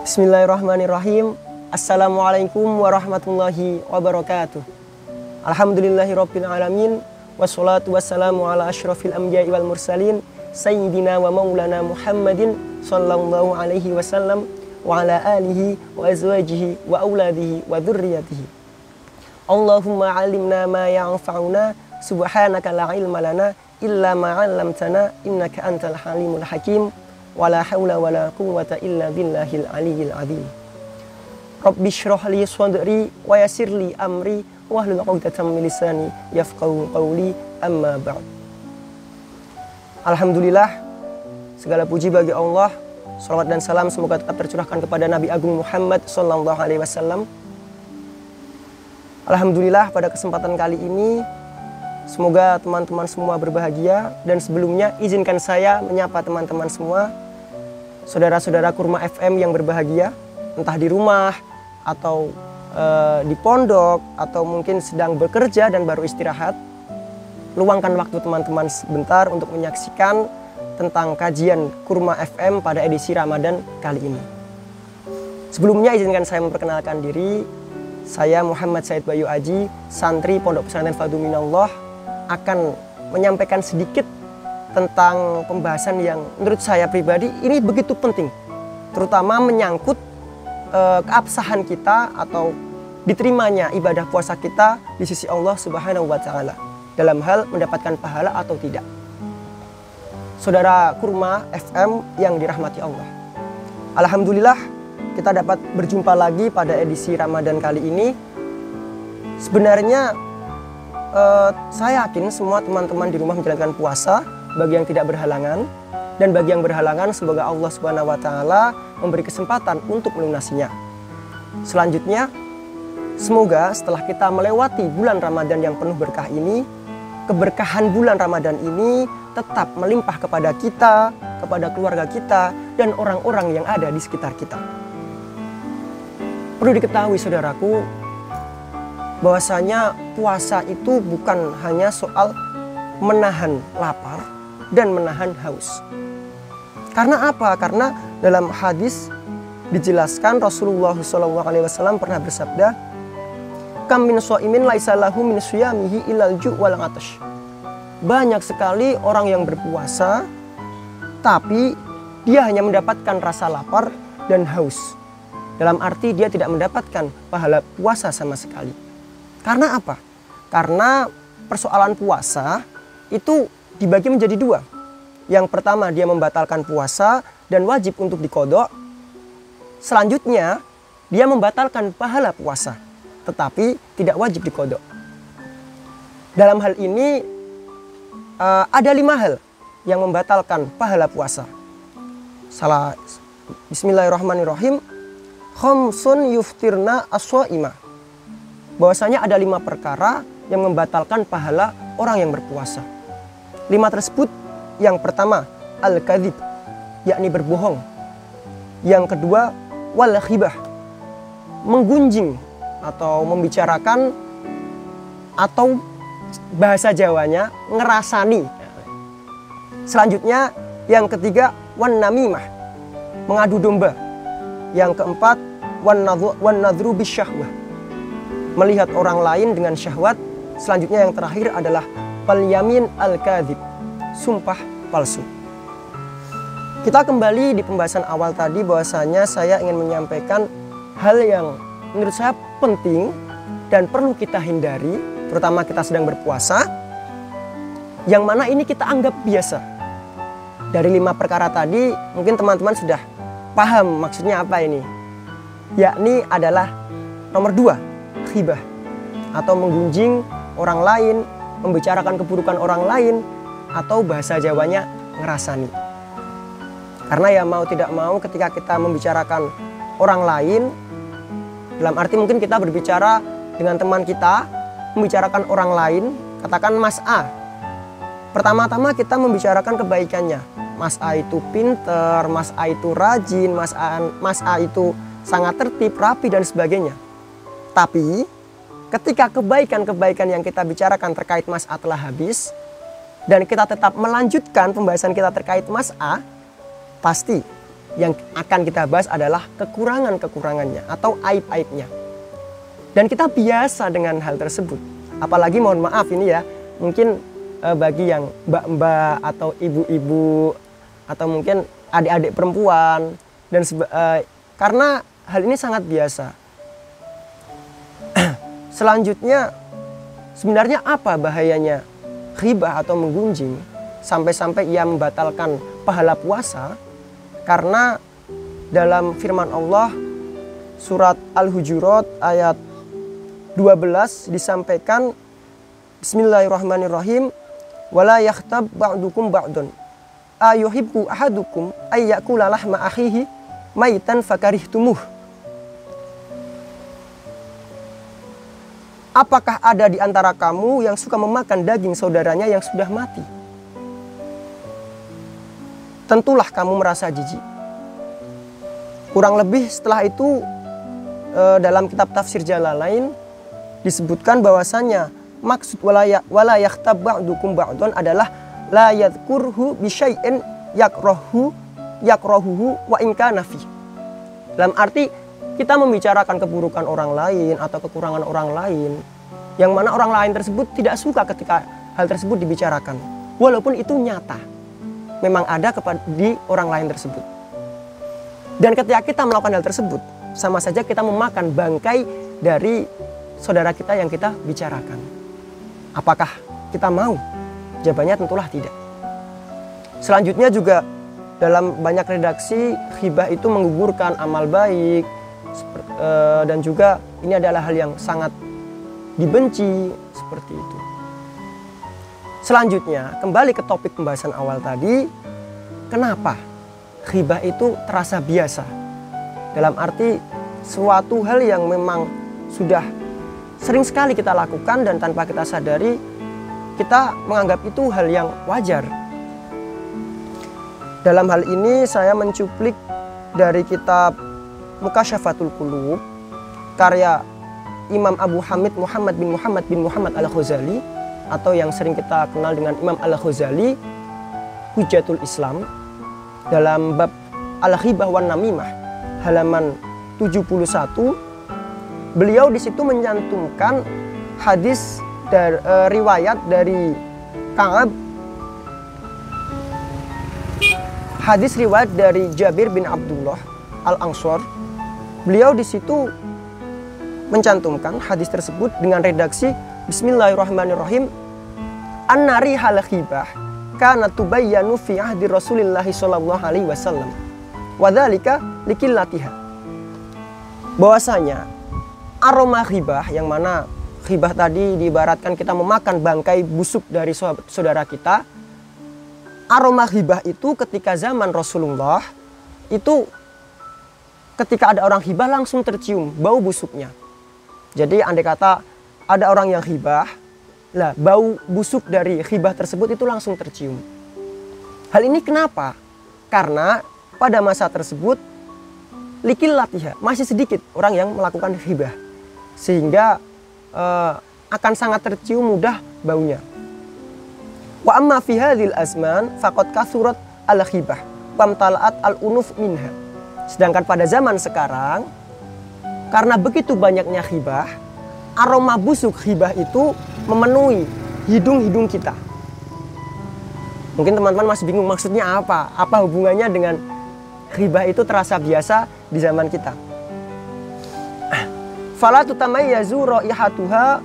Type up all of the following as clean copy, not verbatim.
Bismillahirrahmanirrahim. Assalamualaikum warahmatullahi wabarakatuh. Alhamdulillahirabbil alamin. Wassalatu wassalamu ala asyrafil anbiya'i wal mursalin sayyidina wa maulana Muhammadin sallallahu alaihi wasallam wa ala alihi wa azwajihi wa auladihi wa dzurriyyatihi. Allahumma 'allimna ma yanfa'una subhanaka la ilma lana illa ma 'allamtana innaka antal halimul hakim. Wala haula wala quwwata illa billahil aliyyil azim. Rabbi shrah li sadri wa yassir li amri wahlul 'uqdatam min lisani yafqahu qawli, amma ba'd. Alhamdulillah, segala puji bagi Allah. Salawat dan salam semoga tetap tercurahkan kepada Nabi Agung Muhammad sallallahu alaihi wasallam. Alhamdulillah, pada kesempatan kali ini semoga teman-teman semua berbahagia, dan sebelumnya izinkan saya menyapa teman-teman semua, saudara-saudara Kurma FM yang berbahagia, entah di rumah atau di pondok atau mungkin sedang bekerja dan baru istirahat. Luangkan waktu teman-teman sebentar untuk menyaksikan tentang kajian Kurma FM pada edisi Ramadan kali ini. Sebelumnya izinkan saya memperkenalkan diri. Saya Muhammad Said Bayu Aji, santri Pondok Pesantren Faduminallah, akan menyampaikan sedikit tentang pembahasan yang menurut saya pribadi ini begitu penting, terutama menyangkut keabsahan kita atau diterimanya ibadah puasa kita di sisi Allah Subhanahu wa Ta'ala dalam hal mendapatkan pahala atau tidak. Saudara Kurma FM yang dirahmati Allah, alhamdulillah kita dapat berjumpa lagi pada edisi Ramadan kali ini. Sebenarnya saya yakin semua teman-teman di rumah menjalankan puasa, bagi yang tidak berhalangan, dan bagi yang berhalangan semoga Allah Subhanahu wa Ta'ala memberi kesempatan untuk melunasinya. Selanjutnya, semoga setelah kita melewati bulan Ramadan yang penuh berkah ini, keberkahan bulan Ramadan ini tetap melimpah kepada kita, kepada keluarga kita, dan orang-orang yang ada di sekitar kita. Perlu diketahui saudaraku, bahwasanya puasa itu bukan hanya soal menahan lapar dan menahan haus. Karena apa? Karena dalam hadis dijelaskan Rasulullah SAW pernah bersabda, "Kam min shaimin laisa lahu min siyamihi illal ju' wal 'atash." Banyak sekali orang yang berpuasa, tapi dia hanya mendapatkan rasa lapar dan haus. Dalam arti dia tidak mendapatkan pahala puasa sama sekali. Karena apa? Karena persoalan puasa itu dibagi menjadi dua. Yang pertama, dia membatalkan puasa dan wajib untuk diqodho. Selanjutnya, dia membatalkan pahala puasa, tetapi tidak wajib diqodho. Dalam hal ini ada 5 hal yang membatalkan pahala puasa. Bismillahirrahmanirrahim. Khamsun yuftirna as-shaima. Bahwasanya ada 5 perkara yang membatalkan pahala orang yang berpuasa. 5 tersebut, yang pertama al-kadzib, yakni berbohong. Yang kedua wal ghibah, menggunjing atau membicarakan, atau bahasa Jawanya ngerasani. Selanjutnya yang ketiga wan namimah, mengadu domba. Yang keempat wan nadhru bisyahwah, melihat orang lain dengan syahwat. Selanjutnya yang terakhir adalah wal yamin al-kadzib, sumpah palsu. Kita kembali di pembahasan awal tadi, bahwasanya saya ingin menyampaikan hal yang menurut saya penting dan perlu kita hindari, terutama kita sedang berpuasa, yang mana ini kita anggap biasa. Dari 5 perkara tadi mungkin teman-teman sudah paham maksudnya apa ini. Yakni adalah nomor 2, ghibah, atau menggunjing orang lain, membicarakan keburukan orang lain, atau bahasa Jawanya ngerasani. Karena ya mau tidak mau ketika kita membicarakan orang lain, dalam arti mungkin kita berbicara dengan teman kita, membicarakan orang lain, katakan Mas A. Pertama-tama kita membicarakan kebaikannya. Mas A itu pinter, Mas A itu rajin, Mas A itu sangat tertib, rapi, dan sebagainya. Tapi ketika kebaikan-kebaikan yang kita bicarakan terkait mas'ah telah habis, dan kita tetap melanjutkan pembahasan kita terkait mas'ah, pasti yang akan kita bahas adalah kekurangan-kekurangannya atau aib-aibnya. Dan kita biasa dengan hal tersebut. Apalagi mohon maaf ini ya, mungkin bagi yang mbak-mbak atau ibu-ibu atau mungkin adik-adik perempuan, dan karena hal ini sangat biasa. Selanjutnya, sebenarnya apa bahayanya ghibah atau menggunjing sampai-sampai ia membatalkan pahala puasa? Karena dalam firman Allah surat Al-Hujurat ayat 12 disampaikan, Bismillahirrahmanirrahim, wala yakhtab ba'dukum ba'dun ayuhibbu ahadukum ayyakula lahma akhihi maitan fakarihtumuh. Apakah ada di antara kamu yang suka memakan daging saudaranya yang sudah mati? Tentulah kamu merasa jijik. Kurang lebih setelah itu dalam kitab tafsir Jalalain disebutkan bahwasannya maksud wala yakhtab ba'dukum ba'dun adalah la yadhkurhu bi syai'in yakrahuhu wa in kana fi. Dalam arti kita membicarakan keburukan orang lain atau kekurangan orang lain yang mana orang lain tersebut tidak suka ketika hal tersebut dibicarakan, walaupun itu nyata memang ada di orang lain tersebut. Dan ketika kita melakukan hal tersebut, sama saja kita memakan bangkai dari saudara kita yang kita bicarakan. Apakah kita mau? Jawabannya tentulah tidak. Selanjutnya juga dalam banyak redaksi, ghibah itu menggugurkan amal baik, dan juga ini adalah hal yang sangat dibenci seperti itu. Selanjutnya, kembali ke topik pembahasan awal tadi, kenapa ghibah itu terasa biasa? Dalam arti suatu hal yang memang sudah sering sekali kita lakukan dan tanpa kita sadari, kita menganggap itu hal yang wajar. Dalam hal ini saya mencuplik dari kitab Mukasyafatul Qulub karya Imam Abu Hamid Muhammad bin Muhammad Al-Ghazali, atau yang sering kita kenal dengan Imam Al-Ghazali, Hujatul Islam, dalam bab Al-Ghibah wan Namimah halaman 71. Beliau di situ mencantumkan hadis riwayat dari Ka'ab, hadis riwayat dari Jabir bin Abdullah Al-Ansor. Beliau di situ mencantumkan hadis tersebut dengan redaksi Bismillahirrahmanirrahim, an-nari hal ghibah kana tubayyanu fi ahdi Rasulillah sallallahu alaihi wasallam wa dzalika likillatiha. Bahwasanya aroma ghibah, yang mana ghibah tadi diibaratkan kita memakan bangkai busuk dari saudara kita. Aroma ghibah itu ketika zaman Rasulullah itu ketika ada orang ghibah langsung tercium bau busuknya. Jadi andai kata ada orang yang ghibah, lah bau busuk dari ghibah tersebut itu langsung tercium. Hal ini kenapa? Karena pada masa tersebut likil latiha, masih sedikit orang yang melakukan ghibah, sehingga akan sangat tercium mudah baunya. Wa amma fi hadhil azman faqad kathurat al-ghibah wamtala'at al-unuf minha. Sedangkan pada zaman sekarang, karena begitu banyaknya ghibah, aroma busuk ghibah itu memenuhi hidung-hidung kita. Mungkin teman-teman masih bingung maksudnya apa? Apa hubungannya dengan ghibah itu terasa biasa di zaman kita? Fala tutamayyazu raihatuha,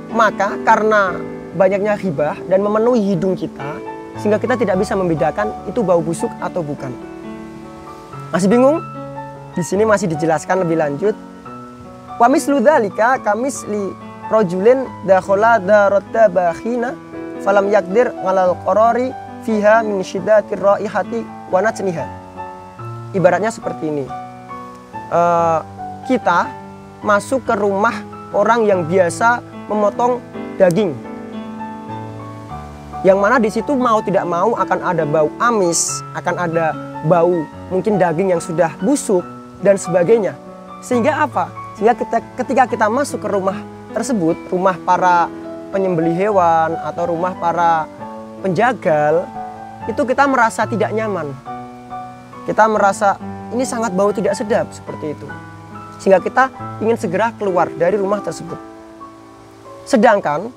maka karena banyaknya ghibah dan memenuhi hidung kita, sehingga kita tidak bisa membedakan itu bau busuk atau bukan. Masih bingung? Di sini masih dijelaskan lebih lanjut. Wa mislu dzalika kamisli rajulin dakhala darotta bakhina falam yaqdir ngalal qarari fiha min syiddatir raihati wa natniha. Ibaratnya seperti ini. Kita masuk ke rumah orang yang biasa memotong daging, yang mana di situ mau tidak mau akan ada bau amis, akan ada bau mungkin daging yang sudah busuk dan sebagainya. Sehingga apa? Sehingga ketika kita masuk ke rumah tersebut, rumah para penyembelih hewan atau rumah para penjagal, itu kita merasa tidak nyaman. Kita merasa ini sangat bau tidak sedap seperti itu. Sehingga kita ingin segera keluar dari rumah tersebut. Sedangkan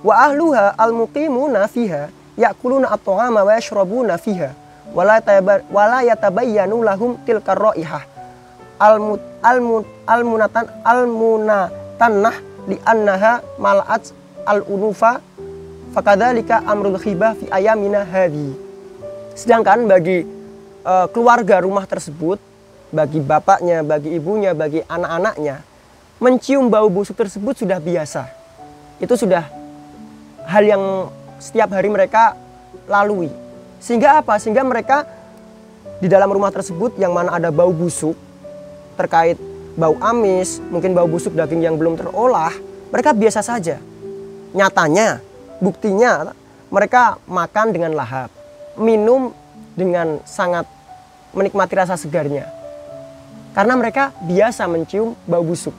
wa ahluha al-muqimuna fiha ya'kuluna at-ta'ama wa yashrabuna fiha wala yatabayyanu lahum tilka raihah al-munatannah li'annaha mal'at al-unufa fakadzalika amrul khibah fi ayamina hadhi. Sedangkan bagi keluarga rumah tersebut, bagi bapaknya, bagi ibunya, bagi anak-anaknya, mencium bau busuk tersebut sudah biasa. Itu sudah hal yang setiap hari mereka lalui. Sehingga apa? Sehingga mereka di dalam rumah tersebut yang mana ada bau busuk, terkait bau amis, mungkin bau busuk daging yang belum terolah, mereka biasa saja. Nyatanya, buktinya mereka makan dengan lahap, minum dengan sangat menikmati rasa segarnya. Karena mereka biasa mencium bau busuk.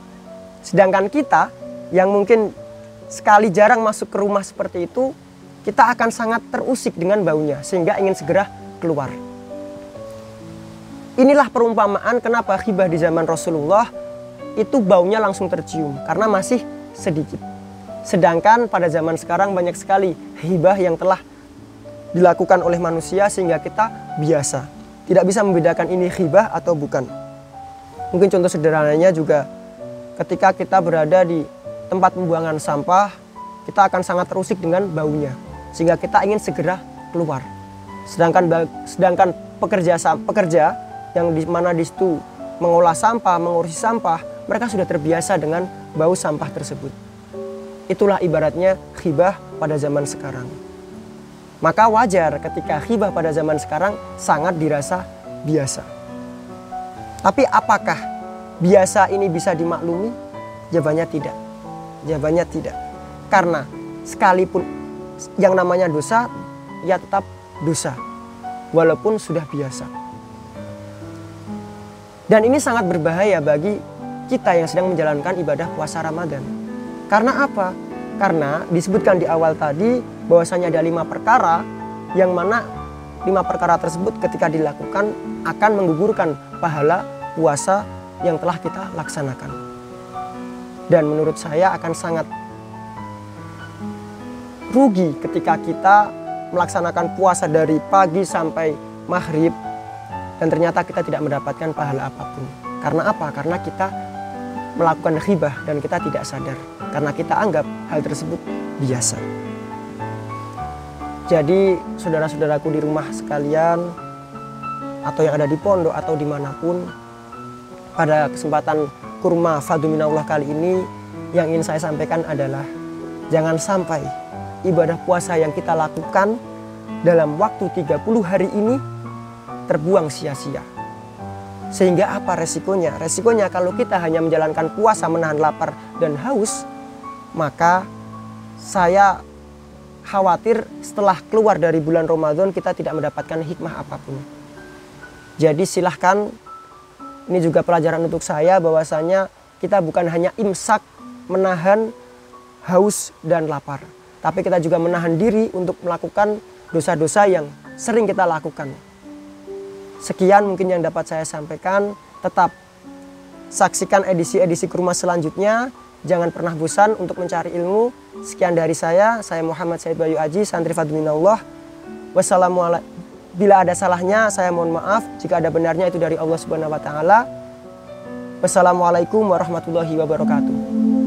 Sedangkan kita yang mungkin sekali jarang masuk ke rumah seperti itu, kita akan sangat terusik dengan baunya sehingga ingin segera keluar. Inilah perumpamaan kenapa ghibah di zaman Rasulullah itu baunya langsung tercium karena masih sedikit. Sedangkan pada zaman sekarang banyak sekali ghibah yang telah dilakukan oleh manusia sehingga kita biasa. Tidak bisa membedakan ini ghibah atau bukan. Mungkin contoh sederhananya juga ketika kita berada di tempat pembuangan sampah, kita akan sangat terusik dengan baunya sehingga kita ingin segera keluar. Sedangkan pekerja yang di mana di situ mengolah sampah, mengurusi sampah, mereka sudah terbiasa dengan bau sampah tersebut. Itulah ibaratnya ghibah pada zaman sekarang. Maka wajar ketika ghibah pada zaman sekarang sangat dirasa biasa. Tapi apakah biasa ini bisa dimaklumi? Jawabannya tidak. Jawabannya tidak. Karena sekalipun yang namanya dosa, ya tetap dosa. Walaupun sudah biasa. Dan ini sangat berbahaya bagi kita yang sedang menjalankan ibadah puasa Ramadan. Karena apa? Karena disebutkan di awal tadi bahwasanya ada 5 perkara yang mana 5 perkara tersebut ketika dilakukan akan menggugurkan pahala puasa yang telah kita laksanakan. Dan menurut saya akan sangat rugi ketika kita melaksanakan puasa dari pagi sampai maghrib dan ternyata kita tidak mendapatkan pahala apapun. Karena apa? Karena kita melakukan ghibah dan kita tidak sadar. Karena kita anggap hal tersebut biasa. Jadi saudara-saudaraku di rumah sekalian, atau yang ada di pondok atau dimanapun, pada kesempatan kurma Fadlu Minallah kali ini, yang ingin saya sampaikan adalah jangan sampai ibadah puasa yang kita lakukan dalam waktu 30 hari ini terbuang sia-sia. Sehingga apa resikonya? Resikonya kalau kita hanya menjalankan puasa menahan lapar dan haus, maka saya khawatir setelah keluar dari bulan Ramadan kita tidak mendapatkan hikmah apapun. Jadi silahkan, ini juga pelajaran untuk saya bahwasanya kita bukan hanya imsak menahan haus dan lapar, tapi kita juga menahan diri untuk melakukan dosa-dosa yang sering kita lakukan. Sekian mungkin yang dapat saya sampaikan. Tetap saksikan edisi-edisi kurma selanjutnya. Jangan pernah bosan untuk mencari ilmu. Sekian dari saya Muhammad Said Bayu Aji, santri Fadlu Minallah. Wassalamualaikum. Bila ada salahnya saya mohon maaf. Jika ada benarnya itu dari Allah Subhanahu wa taala. Wassalamualaikum warahmatullahi wabarakatuh.